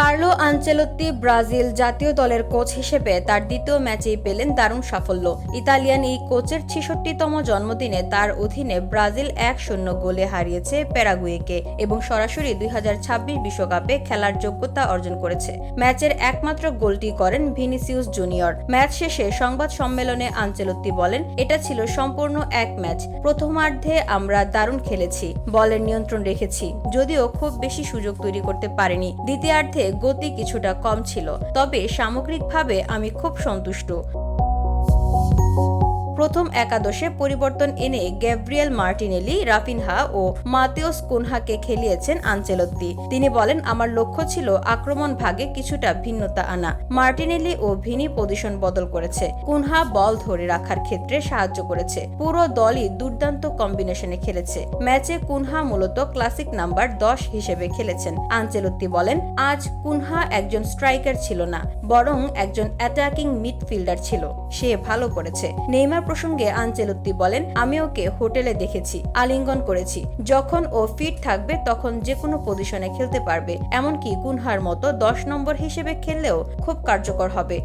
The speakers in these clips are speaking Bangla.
কার্লো আনচেলোত্তি ব্রাজিল জাতীয় দলের কোচ হিসেবে তার দ্বিতীয় ম্যাচেই পেলেন দারুণ সাফল্য। ইতালিয়ান এই কোচের ৬৬তম জন্মদিনে তার অধীনে ব্রাজিল ১-০ গোলে হারিয়েছে প্যারাগুয়েকে এবং সরাসরি ২০২৬ বিশ্বকাপে খেলার যোগ্যতা অর্জন করেছে। ম্যাচের একমাত্র গোলটি করেন ভিনিসিয়াস জুনিয়র। ম্যাচ শেষে সংবাদ সম্মেলনে আনচেলোত্তি বলেন, এটা ছিল সম্পূর্ণ এক ম্যাচ। প্রথমার্ধে আমরা দারুণ খেলেছি, বলের নিয়ন্ত্রণ রেখেছি, যদিও খুব বেশি সুযোগ তৈরি করতে পারিনি। দ্বিতীয়ার্ধে গতি কিছুটা কম ছিল, তবে সামগ্রিকভাবে আমি খুব সন্তুষ্ট। প্রথম একাদশে পরিবর্তন এনে গ্যাব্রিয়েল মার্টিনেলি, রাফিনহা ও মাতেওস কুনহাকে খেলিয়েছেন আনচেলোত্তি। তিনি বলেন, আমার লক্ষ্য ছিল আক্রমণ ভাগে কিছুটা ভিন্নতা আনা। মার্টিনেলি ও ভিনি পজিশন বদল করেছে, কুনহা বল ধরে রাখার ক্ষেত্রে সাহায্য করেছে। পুরো দলই দুর্দান্ত কম্বিনেশনে খেলেছে। ম্যাচে কুনহা মূলত ক্লাসিক নাম্বার 10 হিসেবে খেলেছেন। আনচেলোত্তি বলেন, আজ কুনহা একজন স্ট্রাইকার ছিল না, বরং একজন অ্যাটাকিং মিডফিল্ডার ছিল। সে ভালো করেছে। নেইমার প্রসঙ্গে আনচেলোত্তি বলেন, আমি ওকে হোটেলে দেখেছি, আলিঙ্গন করেছি। যখন ও ফিট থাকবে তখন যে কোনো পজিশনে খেলতে পারবে, এমনকি কুনহার মতো 10 নম্বর হিসেবে খেললেও খুব কার্যকর হবে।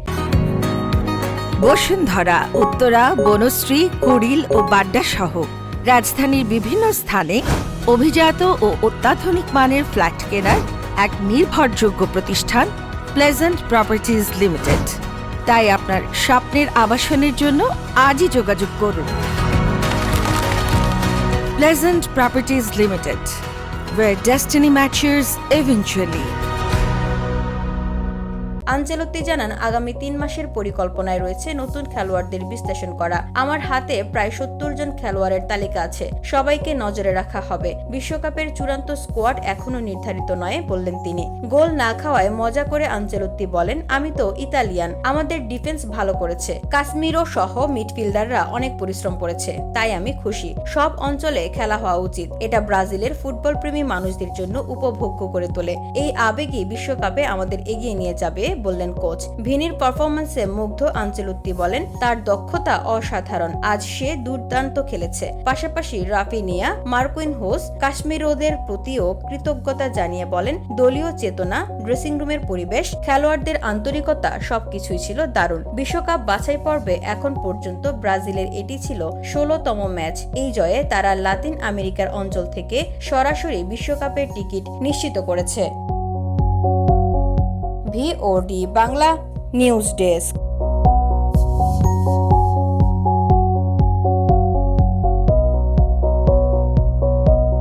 বসুন্ধরা, উত্তরা, বনশ্রী, কুড়িল ও বাড্ডা সহ রাজধানীর বিভিন্ন স্থানে অভিজাত ও অত্যাধুনিক মানের ফ্ল্যাট কেনার এক নির্ভরযোগ্য প্রতিষ্ঠান প্লেজেন্ট প্রপার্টিজ লিমিটেড। তাই আপনার স্বপ্নের আবাসনের জন্য আজই যোগাযোগ করুন। Pleasant properties limited, where destiny matches eventually. Ancelotti জানান, আগামী 3 মাসের পরিকল্পনায় রয়েছে নতুন খেলোয়াড়দের বিশ্লেষণ করা। আমার হাতে প্রায় 70 জন খেলোয়াড়ের তালিকা আছে, সবাইকে নজরে রাখা হবে। বিশ্বকাপের চূড়ান্ত স্কোয়াড এখনো নির্ধারিত নয়, বললেন তিনি। গোল না খাওয়ায় মজা করে আনচেলোত্তি বলেন, আমি তো ইতালিয়ান, আমাদের ডিফেন্স ভালো করেছে। কাসমিরো সহ মিডফিল্ডাররা অনেক পরিশ্রম করেছে, তাই আমি খুশি। সব অঞ্চলে খেলা হওয়া উচিত। এটা ব্রাজিলের ফুটবল প্রেমী মানুষদের জন্য উপভোগ্য করে তোলে। এই আবেগই বিশ্বকাপে আমাদের এগিয়ে নিয়ে যাবে, বললেন কোচ। ভিনির পারফরম্যান্সে মুগ্ধ আনচেলোত্তি বলেন, তার দক্ষতা অসাধারণ। আজ সে দুর্দান্ত খেলেছে। পাশাপাশি রাফিনিয়া, মার্কুইনহোস, কাশ্মীরোদের প্রতিও কৃতজ্ঞতা জানিয়ে বলেন, দলীয় চেতনা, ড্রেসিং রুমের পরিবেশ, খেলোয়াড়দের আন্তরিকতা সবকিছুই ছিল দারুণ। বিশ্বকাপ বাছাই পর্বে এখন পর্যন্ত ব্রাজিলের এটি ছিল 16তম ম্যাচ। এই জয়ে তারা লাতিন আমেরিকার অঞ্চল থেকে সরাসরি বিশ্বকাপের টিকিট নিশ্চিত করেছে। VOD Bangla news desk.